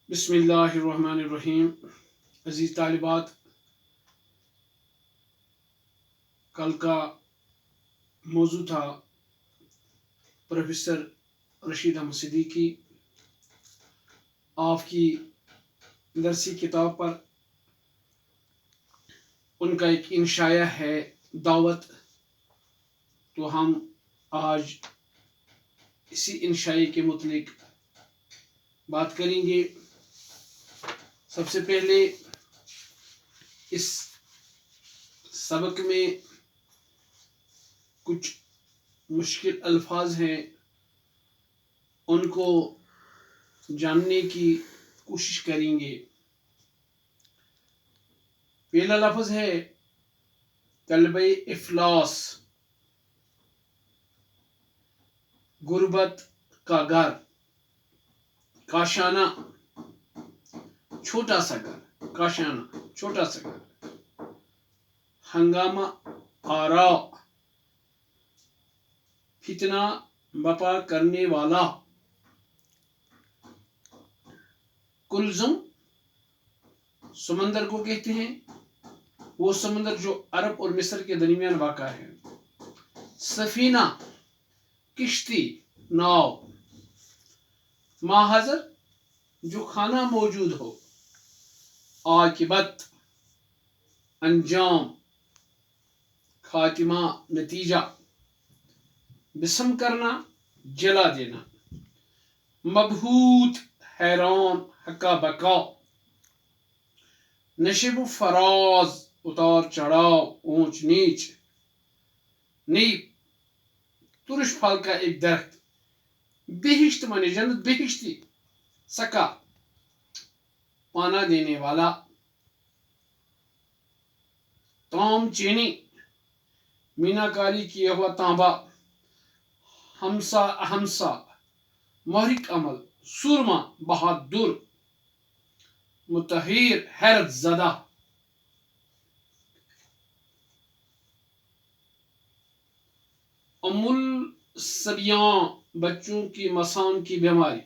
बिस्मिल्लाहिर्रहमानिर्रहीम। अजीज़ तालिबात, कल का मौजू था प्रोफेसर रशीद अहमद सिद्दीकी। आपकी दरसी किताब पर उनका एक इंशाया है दावत, तो हम आज इसी इंशाए के मुतलिक बात करेंगे। सबसे पहले इस सबक में कुछ मुश्किल अल्फाज हैं, उनको जानने की कोशिश करेंगे। पहला लफ्ज़ है कल्बे इफलास, गुर्बत का घर, काशाना छोटा सा घर, काशाना छोटा सा घर, हंगामा आरा फितना बपा करने वाला, कुलजुम समंदर को कहते हैं, वो समंदर जो अरब और मिस्र के दरमियान वाक़ा है। सफीना किश्ती, नाव, माहज़र जो खाना मौजूद हो, आकिबत अंजाम, खातिमा नतीजा, बिस्म करना जला देना, मबहूत हैरान हक्का बका, नशिब फराज उतार चढ़ाव ऊंच नीच, नीब तुरश फल का एक दरख्त, बेहिश्त माने जन्नत, बेहिश्ती, सका पाना देने वाला, ताम चीनी मीनाकारी किया हुआ तांबा, हमसा अहमसा महरिक अमल, सुरमा बहादुर, मुतहिर हैरत ज़दा, अमुल सबियां बच्चों की मसान की बीमारी,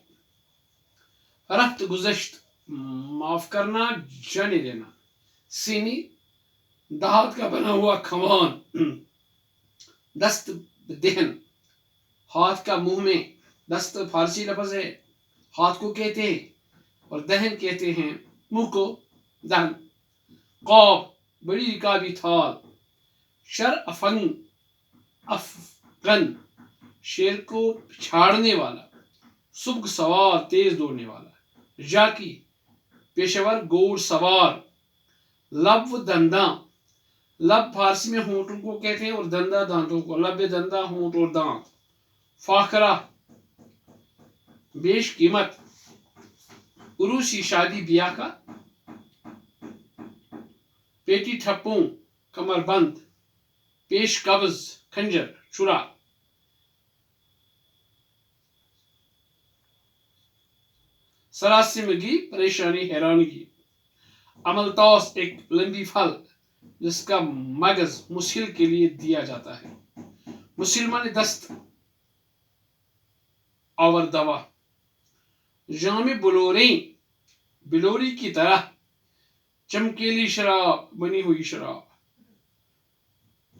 रफ्त गुज़श्त माफ करना जाने देना, सीनी दाहत का बना हुआ खमान, दस्त देहन हाथ का मुंह में, दस्त फारसी लफ्ज़ है, हाथ को कहते हैं और दहन कहते हैं मुंह को, दहन। कौब बड़ी रिकाबी थाल, शर अफंग अफगन शेर को छाड़ने वाला, सुबह सवार तेज दौड़ने वाला, जाकी पेशेवर घोड़ सवार, लब दंदा, लब फारसी में होंठों को कहते हैं और दंदा दांतों को, लब दंदा होंठ और दांत, फाखरा बेश कीमत, उरूसी शादी ब्याह का, पेटी ठप्पों कमरबंद, पेश कब्ज खंजर छुरा, सरासिमगी परेशानी हैरानगी, अमलतास एक लंबी फल जिसका मगज मुसिल के लिए दिया जाता है, मुसलमान दस्त और दवा, जाम बुलोरी बिलोरी की तरह, चमकीली शराब बनी हुई शराब,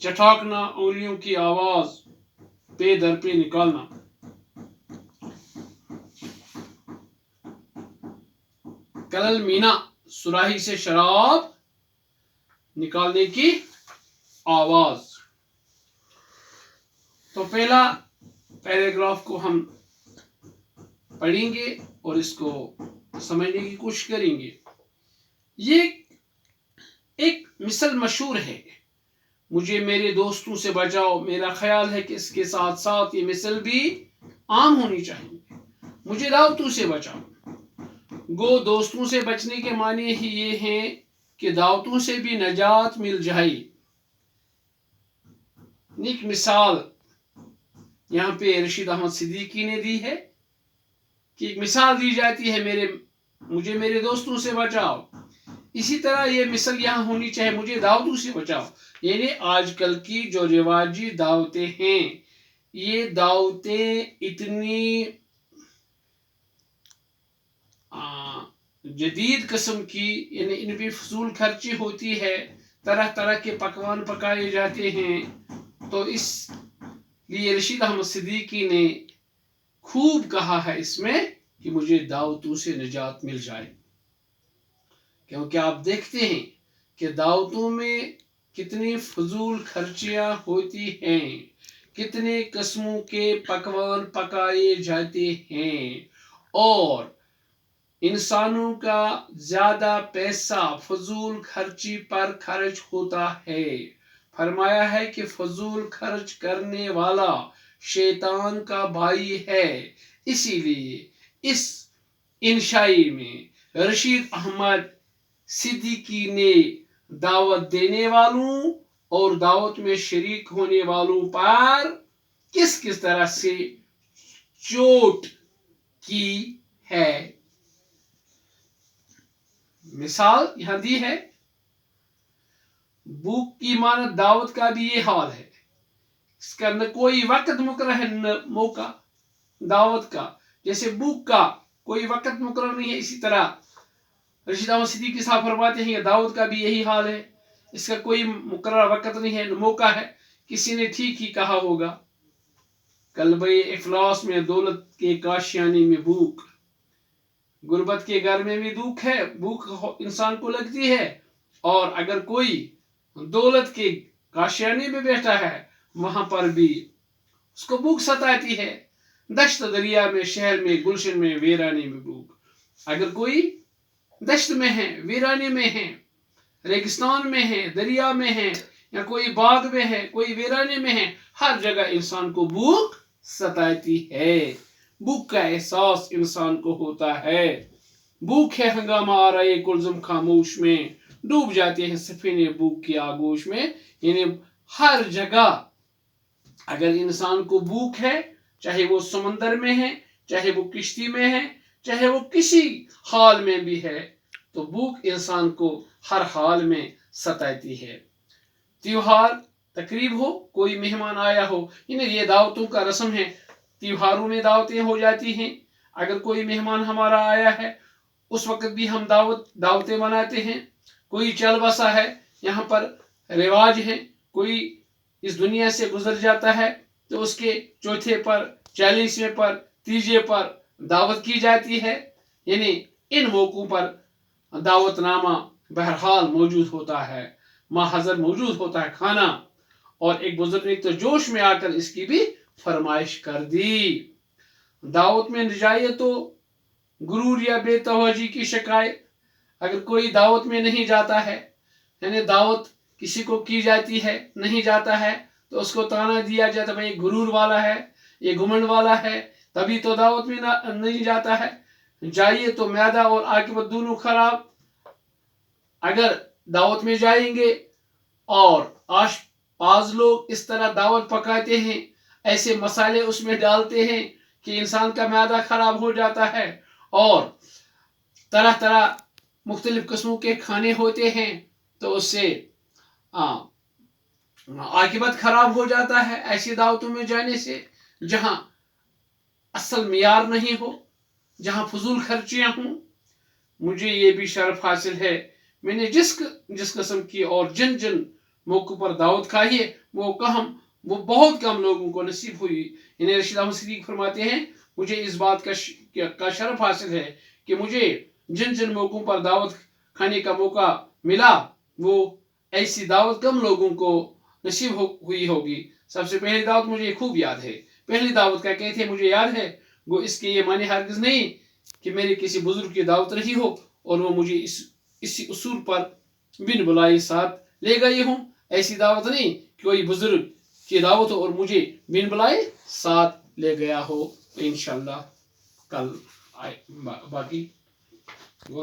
चटाकना उंगलियों की आवाज, पे दर पे निकालना, कलल मीना सुराही से शराब निकालने की आवाज। तो पहला पैराग्राफ को हम पढ़ेंगे और इसको समझने की कोशिश करेंगे। ये एक मिसल मशहूर है, मुझे मेरे दोस्तों से बचाओ। मेरा ख्याल है कि इसके साथ साथ ये मिसल भी आम होनी चाहिए, मुझे दावतों से बचाओ। गो दोस्तों से बचने के माने ही ये हैं कि दावतों से भी नजात मिल जाए। एक मिसाल यहाँ पे रशीद अहमद सिद्दीकी ने दी है कि एक मिसाल दी जाती है, मुझे मेरे दोस्तों से बचाओ। इसी तरह ये मिसल यहाँ होनी चाहिए, मुझे दावतों से बचाओ। यानी आजकल की जो रिवाजी दावतें हैं, ये दावतें इतनी जदीद किस्म की यानी इनमें फजूल खर्ची होती है, तरह तरह के पकवान पकाए जाते हैं। तो इसलिए रशीद अहमद सिद्दीकी ने खूब कहा है इसमें कि मुझे दावतों से निजात मिल जाए, क्योंकि आप देखते हैं कि दावतों में कितनी फजूल खर्चियां होती हैं, कितने किस्मों के पकवान पकाए जाते हैं और इंसानों का ज्यादा पैसा फजूल खर्ची पर खर्च होता है। फरमाया है कि फजूल खर्च करने वाला शैतान का भाई है। इसीलिए इस इंशाई में रशीद अहमद सिद्दीकी ने दावत देने वालों और दावत में शरीक होने वालों पर किस किस तरह से चोट की है। मिसाल यहां दी है, भूख की मानत दावत का भी ये हाल है, इसका न कोई वक्त मुकर्रर है न मौका दावत का। जैसे भूख का कोई वक्त मुकर्रर नहीं है, इसी तरह रशीद अहमद सिद्दीकी साहब फरमाते हैं कि दावत का भी यही हाल है, इसका कोई मुकर्रर वक्त नहीं है न मौका है। किसी ने ठीक ही कहा होगा, कल्बे इफलास में दौलत के काशियाने में भूख, गुर्बत के घर में भी दुख है, भूख इंसान को लगती है, और अगर कोई दौलत के काशियाने में बैठा है वहां पर भी उसको भूख सताती है। दश्त दरिया में, शहर में, गुलशन में, वीराने में भूख। अगर कोई दश्त में है, वीराने में है, रेगिस्तान में है, दरिया में है, या कोई बाग में है, कोई वीराने में है, हर जगह इंसान को भूख सताती है। भूख का एहसास इंसान को होता है। भूख है हंगामा आ रहा है कुलजुम खामोश में, डूब जाते हैं सफीने भूख की आगोश में। यानी हर जगह अगर इंसान को भूख है, चाहे वो समंदर में है, चाहे वो किश्ती में है, चाहे वो किसी हाल में भी है, तो भूख इंसान को हर हाल में सताती है। त्योहार तकरीब हो, कोई मेहमान आया हो, ये दावतों का रस्म है, त्योहारों में दावतें हो जाती हैं। अगर कोई मेहमान हमारा आया है उस वक्त भी हम दावतें मनाते हैं। कोई चल बसा है, यहाँ पर रिवाज है, कोई इस दुनिया से गुजर जाता है तो उसके चौथे पर, 40वें पर, तीजे पर दावत की जाती है। यानी इन मौकों पर दावतनामा बहरहाल मौजूद होता है, माहज़र मौजूद होता है खाना। और एक बुजुर्ग ने तो जोश में आकर इसकी भी फरमाइश कर दी। दावत में न जाए तो गुरूर या बेतवजी की शिकायत। अगर कोई दावत में नहीं जाता है, यानी दावत किसी को की जाती है, नहीं जाता है, तो उसको ताना दिया जाता है, भाई गुरूर वाला है, ये घुमंड वाला है, तभी तो दावत में नहीं जाता है। जाइए तो मैदा और आकिबत दोनों खराब। अगर दावत में जाएंगे और आश पास लोग इस तरह दावत पकाते हैं, ऐसे मसाले उसमें डालते हैं कि इंसान का मैदा खराब हो जाता है, और तरह तरह मुख्तलिफ किस्मों के खाने होते हैं, तो उससे आकिबत खराब हो जाता है ऐसी दावतों में जाने से, जहां असल मियार नहीं हो, जहां फजूल खर्चियां हों। मुझे ये भी शर्फ हासिल है, मैंने जिस किस्म की और जिन जिन मौकों पर दावत खाई है वो बहुत कम लोगों को नसीब हुई। इन्हें रशीद अहमद सिद्दीकी फरमाते हैं, मुझे इस बात का शर्फ हासिल है कि मुझे जिन जिन मौकों पर दावत खाने का मौका मिला, वो ऐसी दावत कम लोगों को नसीब हुई होगी। सबसे पहली दावत मुझे खूब याद है। पहली दावत का कहते हैं मुझे याद है, वो इसके ये माने हरगिज़ नहीं कि मेरे किसी बुजुर्ग की दावत रही हो और वो मुझे इसी उसूल पर बिन बुलाए साथ ले गए हों। ऐसी दावत नहीं कि कोई बुजुर्ग की दावत हो और मुझे बिन बुलाए साथ ले गया हो। इंशाअल्लाह कल बाकी